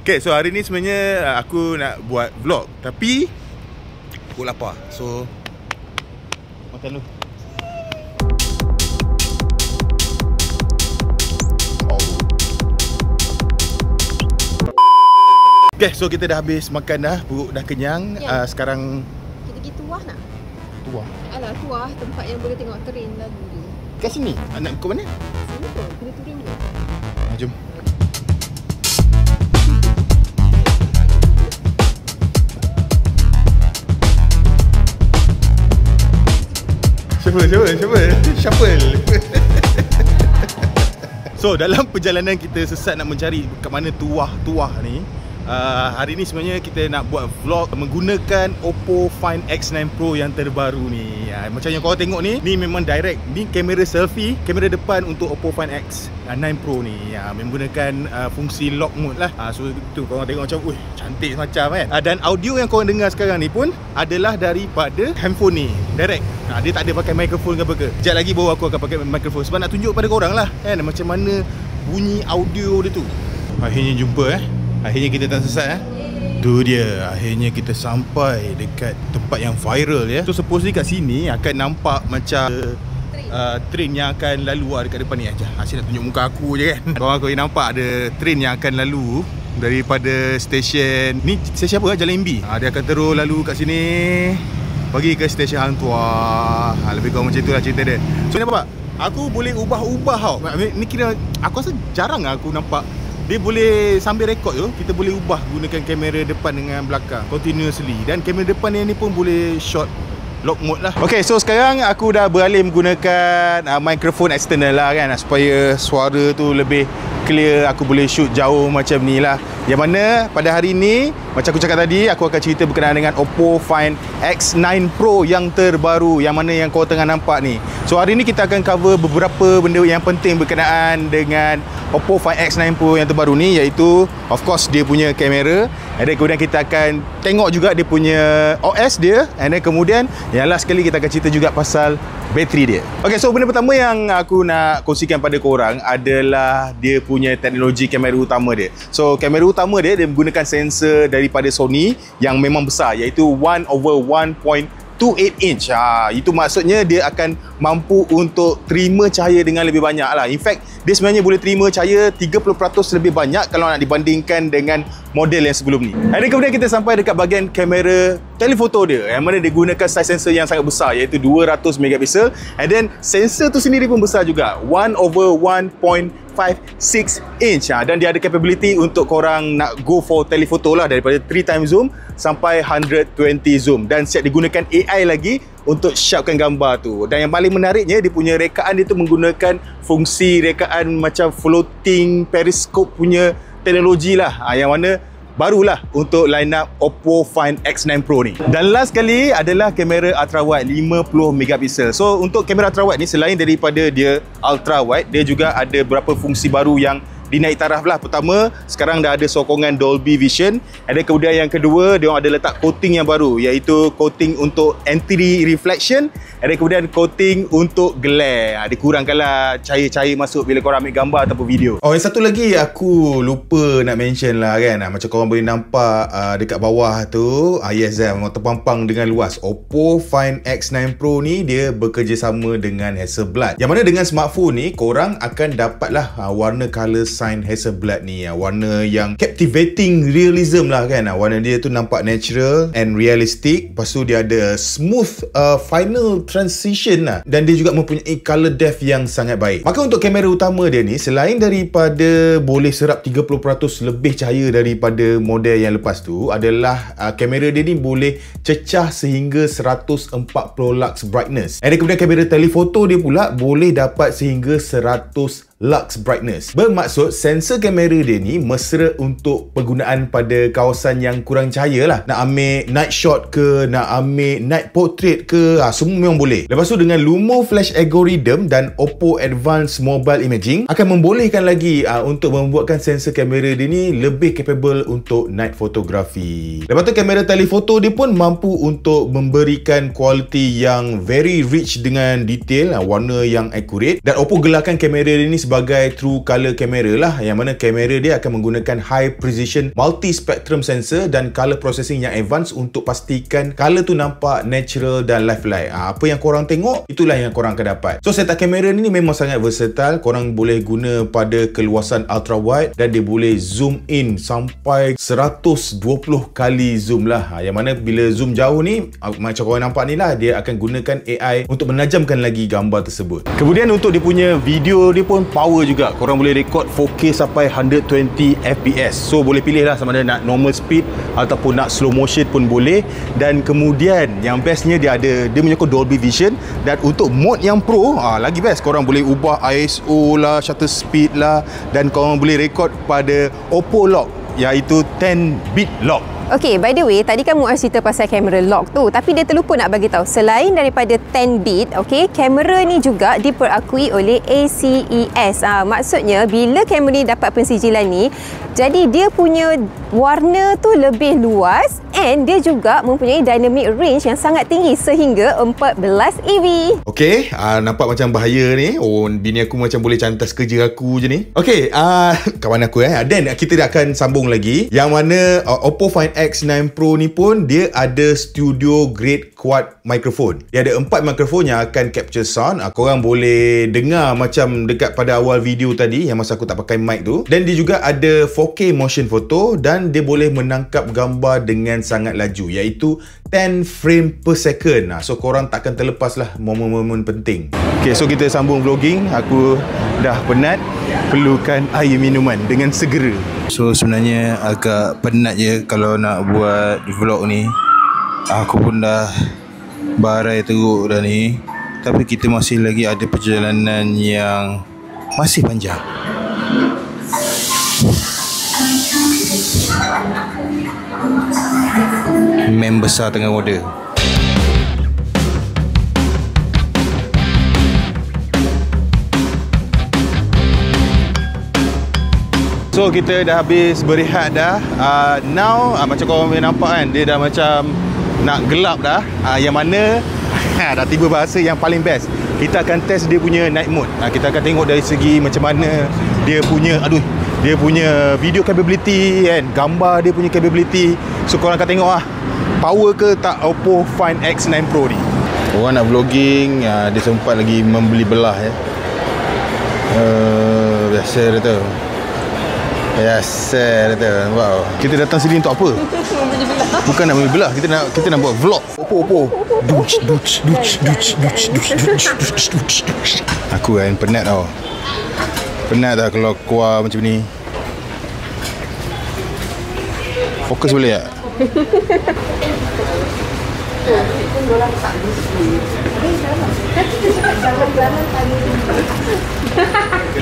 Okay, so hari ni sebenarnya aku nak buat vlog, tapi aku lapar. So makan dulu. Okay, so kita dah habis makan dah, perut dah kenyang. Sekarang kita pergi tuah nak? Tuah? Alah, tuah tempat yang boleh tengok train lalu tu. Kat sini? Nak ke mana? Sini pun, kita turun je. Jom. Siapa? So dalam perjalanan kita sesat nak mencari kat mana tuah ni, hari ni sebenarnya kita nak buat vlog menggunakan Oppo Find X9 Pro yang terbaru ni. Macam yang korang tengok ni memang direct. Ni kamera selfie, kamera depan untuk Oppo Find X9 Pro ni, menggunakan fungsi lock mode lah. So tu korang tengok macam, cantik macam kan. Dan audio yang korang dengar sekarang ni pun adalah daripada handphone ni, direct. Dia tak ada pakai mikrofon ke apa ke. Sekejap lagi baru aku akan pakai mikrofon sebab nak tunjuk pada korang lah kan, macam mana bunyi audio dia tu. Akhirnya jumpa akhirnya kita tak sesat Tu dia, akhirnya kita sampai dekat tempat yang viral ya. So supposedly kat sini akan nampak macam train yang akan lalu dekat depan ni aja. Asyik nak tunjuk muka aku je kan. Korang aku nampak ada train yang akan lalu daripada stesen ni, stesen apa? Jalan MB. Dia akan terus lalu kat sini pergi ke stesen Hang Tuah. Lebih kurang macam itulah cerita dia. So ni nampak, aku boleh ubah-ubah tau. Ni kira aku rasa jarang aku nampak dia boleh sambil rekod tu, kita boleh ubah gunakan kamera depan dengan belakang continuously. Dan kamera depan ni pun boleh shot lock mode lah. Okay, so sekarang aku dah beralih menggunakan mikrofon external lah kan, supaya suara tu lebih clear, aku boleh shoot jauh macam ni lah. Yang mana pada hari ni, macam aku cakap tadi, aku akan cerita berkenaan dengan Oppo Find X9 Pro yang terbaru, yang mana yang kau tengah nampak ni. So hari ni kita akan cover beberapa benda yang penting berkenaan dengan Oppo Find X9 Pro yang terbaru ni, iaitu of course dia punya kamera, and then kemudian kita akan tengok juga dia punya OS dia, and then kemudian yang last sekali kita akan cerita juga pasal bateri dia. Okay, so benda pertama yang aku nak kongsikan pada korang adalah dia punya teknologi kamera utama dia. So kamera utama dia menggunakan sensor daripada Sony yang memang besar, iaitu 1/1.28 inch. Itu maksudnya dia akan mampu untuk terima cahaya dengan lebih banyak lah. In fact, dia sebenarnya boleh terima cahaya 30% lebih banyak kalau nak dibandingkan dengan model yang sebelum ni. Dan kemudian kita sampai dekat bahagian kamera telefoto dia, yang mana dia gunakan size sensor yang sangat besar, iaitu 200 megapiksel. And then sensor tu sendiri pun besar juga, 1/1.56 inch. Dan dia ada capability untuk korang nak go for telefoto lah, daripada 3x zoom sampai 120 zoom, dan siap digunakan AI lagi untuk sharpkan gambar tu. Dan yang paling menariknya, dia punya rekaan dia tu menggunakan fungsi rekaan macam floating periscope punya teknologi lah, yang mana barulah untuk line up Oppo Find X9 Pro ni. Dan last sekali adalah kamera ultra wide 50 megapiksel. So untuk kamera ultra wide ni, selain daripada dia ultra wide, dia juga ada beberapa fungsi baru yang dinaik taraf lah. Pertama, sekarang dah ada sokongan Dolby Vision. Ada kemudian yang kedua, dia orang ada letak coating yang baru, iaitu coating untuk anti reflection. Ada kemudian coating untuk glare. Dikurangkanlah cahaya-cahaya masuk bila korang ambil gambar ataupun video. Yang satu lagi aku lupa nak mention lah kan. Macam korang boleh nampak dekat bawah tu, yes, memang terpampang dengan luas. Oppo Find X9 Pro ni dia bekerjasama dengan Hasselblad, yang mana dengan smartphone ni korang akan dapatlah warna colour sign Hasselblad ni, warna yang captivating realism lah kan. Warna dia tu nampak natural and realistic. Lepas tu dia ada smooth final transition lah, dan dia juga mempunyai color depth yang sangat baik. Maka untuk kamera utama dia ni, selain daripada boleh serap 30% lebih cahaya daripada model yang lepas tu, adalah kamera dia ni boleh cecah sehingga 140 lux brightness. Dan kemudian kamera telefoto dia pula boleh dapat sehingga 100 lux brightness. Bermaksud sensor kamera dia ni mesra untuk penggunaan pada kawasan yang kurang cahaya lah. Nak ambil night shot ke, nak ambil night portrait ke, semua memang boleh. Lepas tu dengan Lumo Flash Algorithm dan Oppo Advanced Mobile Imaging akan membolehkan lagi untuk membuatkan sensor kamera dia ni lebih capable untuk night photography. Lepas tu kamera telefoto dia pun mampu untuk memberikan kualiti yang very rich dengan detail, warna yang accurate. Dan Oppo gelarkan kamera dia ni sebagai true color camera lah, yang mana kamera dia akan menggunakan high precision multi spectrum sensor dan color processing yang advance untuk pastikan color tu nampak natural dan lifelike. Apa yang korang tengok, itulah yang korang akan dapat. So setup kamera ni memang sangat versatile. Korang boleh guna pada keluasan ultra wide dan dia boleh zoom in sampai 120 kali zoom lah. Yang mana bila zoom jauh ni, macam korang nampak ni lah, dia akan gunakan AI untuk menajamkan lagi gambar tersebut. Kemudian untuk dia punya video dia pun power juga. Korang boleh record 4K sampai 120 fps. So boleh pilih lah sama ada nak normal speed ataupun nak slow motion pun boleh. Dan kemudian yang bestnya dia menyokong Dolby Vision. Dan untuk mode yang pro, lagi best. Korang boleh ubah ISO lah, shutter speed lah, dan korang boleh record pada Oppo Lock, iaitu 10-bit lock. Okay, by the way, tadi kan Muaz cerita pasal kamera lock tu, tapi dia terlupa nak bagi tahu, selain daripada 10-bit, okay, kamera ni juga diperakui oleh ACES. Maksudnya bila kamera ni dapat pensijilan ni, jadi dia punya warna tu lebih luas and dia juga mempunyai dynamic range yang sangat tinggi sehingga 14 EV. Okay, nampak macam bahaya ni. Oh, bini aku macam boleh cantas kerja aku je ni. Okay, kawan aku Dan kita akan sambung lagi. Yang mana Oppo Find X9 Pro ni pun dia ada studio grade quad microphone. Dia ada 4 mikrofon yang akan capture sound. Korang boleh dengar macam dekat pada awal video tadi yang masa aku tak pakai mic tu. Dan dia juga ada 4K motion photo dan dia boleh menangkap gambar dengan sangat laju, iaitu 10 frame per second. So korang takkan terlepas lah momen-momen penting. Okay, so kita sambung vlogging. Aku dah penat, perlukan air minuman dengan segera. So sebenarnya agak penat je kalau nak buat vlog ni. Aku pun dah barai teruk dah ni. Tapi kita masih lagi ada perjalanan yang masih panjang. Mem besar tengah order. So kita dah habis berehat dah. Now macam korang boleh nampak kan, dia dah macam nak gelap dah. Yang mana dah tiba bahasa yang paling best. Kita akan test dia punya night mode. Kita akan tengok dari segi macam mana dia punya video capability kan, gambar dia punya capability. So korang akan tengok power ke tak Oppo Find X9 Pro ni. Orang nak vlogging, dia sempat lagi membeli belah ya. Biasa dia tu. Biasa dia tu. Wow. Kita datang sini untuk apa? Bukan nak membeli belah, kita nak buat vlog. Oppo. Aku kan penat tau. Penat tak kalau keluar macam ni. Fokus boleh tak?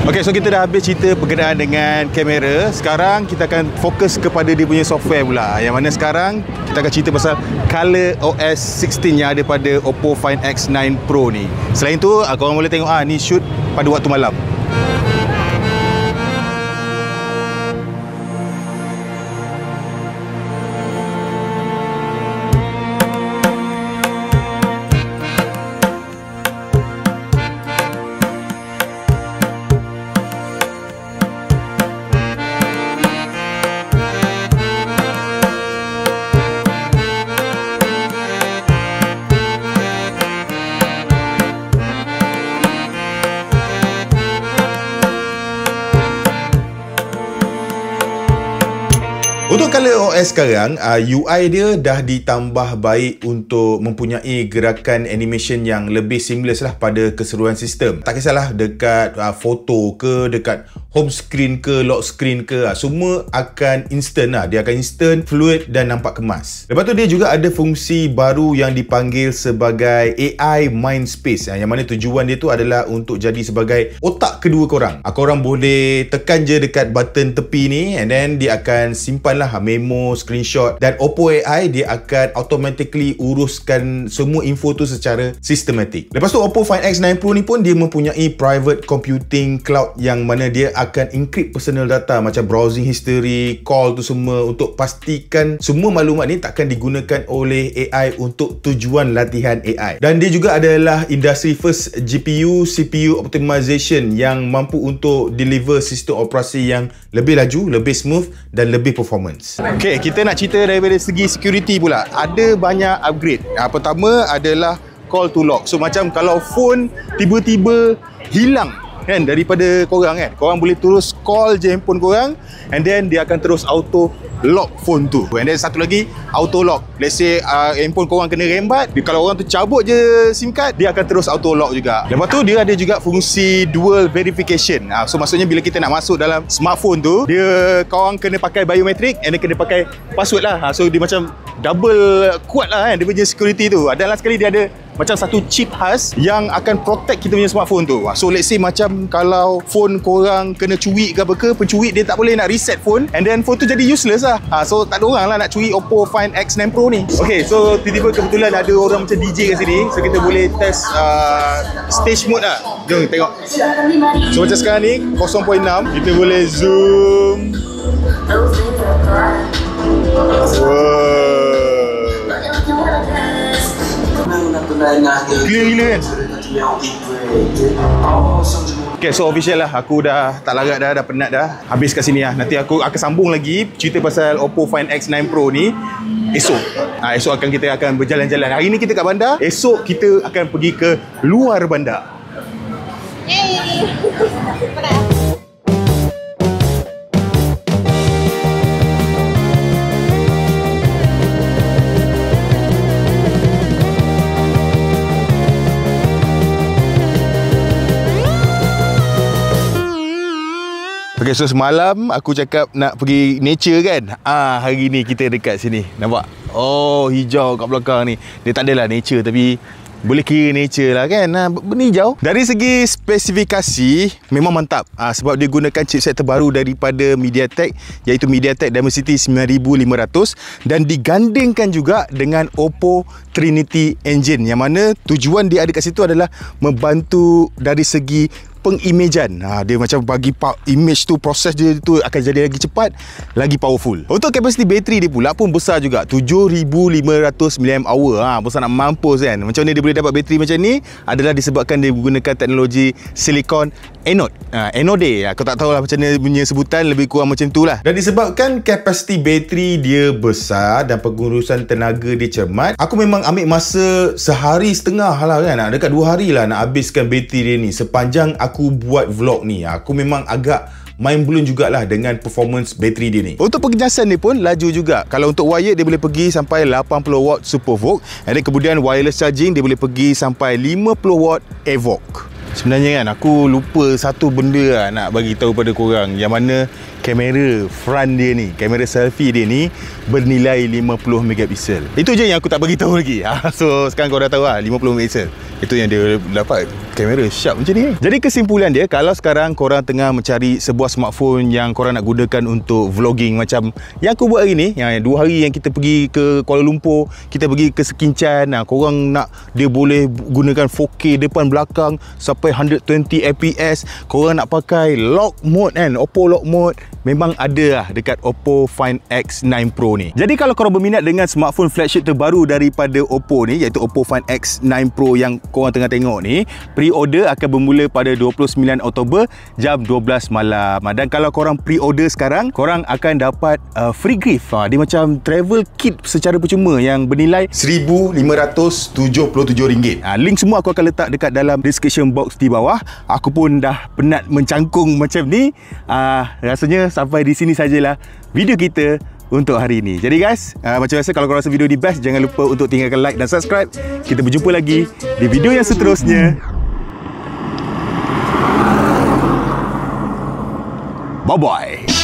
Okay, so kita dah habis cerita berkenaan dengan kamera. Sekarang kita akan fokus kepada dia punya software pula. Yang mana sekarang kita akan cerita pasal Color OS 16 yang ada pada Oppo Find X9 Pro ni. Selain tu, korang boleh tengok ni shoot pada waktu malam. Untuk Color OS sekarang, UI dia dah ditambah baik untuk mempunyai gerakan animation yang lebih seamless lah pada keseluruhan sistem. Tak kisahlah dekat foto ke, dekat home screen ke, lock screen ke, semua akan instant lah. Dia akan instant, fluid dan nampak kemas. Lepas tu dia juga ada fungsi baru yang dipanggil sebagai AI Mind Space, yang mana tujuan dia tu adalah untuk jadi sebagai otak kedua korang. Korang boleh tekan je dekat button tepi ni and then dia akan simpan lah memo, screenshot, dan Oppo AI dia akan automatically uruskan semua info tu secara sistematik. Lepas tu Oppo Find X9 Pro ni pun dia mempunyai private computing cloud yang mana dia akan encrypt personal data macam browsing history, call tu semua, untuk pastikan semua maklumat ni takkan digunakan oleh AI untuk tujuan latihan AI. Dan dia juga adalah industry first GPU CPU optimization yang mampu untuk deliver sistem operasi yang lebih laju, lebih smooth dan lebih performance. Okay, kita nak cerita daripada segi security pula. Ada banyak upgrade. Pertama adalah call to lock. So macam kalau phone tiba-tiba hilang kan daripada korang kan, korang boleh terus call je handphone korang and then dia akan terus auto lock phone tu. And then satu lagi, auto lock. Let's say handphone korang kena rembat, kalau orang tu cabut je SIM card, dia akan terus auto lock juga. Lepas tu dia ada juga fungsi dual verification. So maksudnya bila kita nak masuk dalam smartphone tu, dia korang kena pakai biometric and dia kena pakai password lah. So dia macam double kuat lah kan dia punya security tu. Dan last sekali dia ada macam satu chip khas yang akan protect kita punya smartphone tu. So let's say macam kalau phone korang kena curi ke apa ke, pencuri dia tak boleh nak reset phone and then phone tu jadi useless lah. So tak ada orang lah nak curi Oppo Find X9 Pro ni. Okay, so tiba-tiba kebetulan ada orang macam DJ kat sini, so kita boleh test stage mode lah. Jom tengok. So macam sekarang ni 0.6, kita boleh zoom. Clear gila kan? Okay, so official lah. Aku dah tak larat dah penat dah. Habis kat sini lah. Nanti aku akan sambung lagi cerita pasal Oppo Find X9 Pro ni esok. Esok kita akan berjalan-jalan. Hari ni kita kat bandar, esok kita akan pergi ke luar bandar. Yeay. Okay, so semalam aku cakap nak pergi nature kan. Hari ni kita dekat sini. Nampak? Oh, hijau kat belakang ni. Dia tak adalah nature tapi boleh kira nature lah kan. Benda hijau. Dari segi spesifikasi memang mantap. Sebab dia gunakan chipset terbaru daripada MediaTek, iaitu MediaTek Dimensity 9500, dan digandingkan juga dengan Oppo Trinity Engine, yang mana tujuan dia ada kat situ adalah membantu dari segi pengimajan. Dia macam bagi image tu, proses dia tu akan jadi lagi cepat, lagi powerful. Untuk kapasiti bateri dia pula pun besar juga, 7500 mAh. Besar nak mampus kan. Macam mana dia boleh dapat bateri macam ni? Adalah disebabkan dia menggunakan teknologi silicon anode. Anode, aku tak tahulah macam mana punya sebutan, lebih kurang macam tu lah. Dan disebabkan kapasiti bateri dia besar dan pengurusan tenaga dia cermat, aku memang ambil masa sehari setengah lah kan, dekat 2 hari lah nak habiskan bateri dia ni. Sepanjang aku buat vlog ni, aku memang agak mind blown jugalah dengan performance bateri dia ni. Untuk pengejasan dia pun laju juga. Kalau untuk wired dia boleh pergi sampai 80 watt super VOOC, dan kemudian wireless charging dia boleh pergi sampai 50 watt AVOC. Sebenarnya kan aku lupa satu benda lah nak bagi tahu pada korang, yang mana kamera front dia ni, kamera selfie dia ni bernilai 50 megapiksel. Itu je yang aku tak bagi tahu lagi. So sekarang kau dah tahu lah, 50 megapiksel. Itu yang dia dapat kamera sharp macam ni. Jadi kesimpulan dia, kalau sekarang korang tengah mencari sebuah smartphone yang korang nak gunakan untuk vlogging macam yang aku buat hari ni, yang 2 hari yang kita pergi ke Kuala Lumpur, kita pergi ke Sekincan, korang nak dia boleh gunakan 4K depan belakang sampai 120 fps, korang nak pakai lock mode kan, Oppo lock mode, memang ada lah dekat Oppo Find X9 Pro ni. Jadi kalau korang berminat dengan smartphone flagship terbaru daripada Oppo ni, iaitu Oppo Find X9 Pro yang korang tengah tengok ni, pre-order akan bermula pada 29 Oktober jam 12 malam. Dan kalau korang pre-order sekarang, korang akan dapat free gift. Dia macam travel kit secara percuma yang bernilai RM1,577. Link semua aku akan letak dekat dalam description box di bawah. Aku pun dah penat mencangkung macam ni. Rasanya sampai di sini sajalah video kita untuk hari ini. Jadi guys, macam biasa, kalau korang rasa video ni best, jangan lupa untuk tinggalkan like dan subscribe. Kita berjumpa lagi di video yang seterusnya. Bye bye.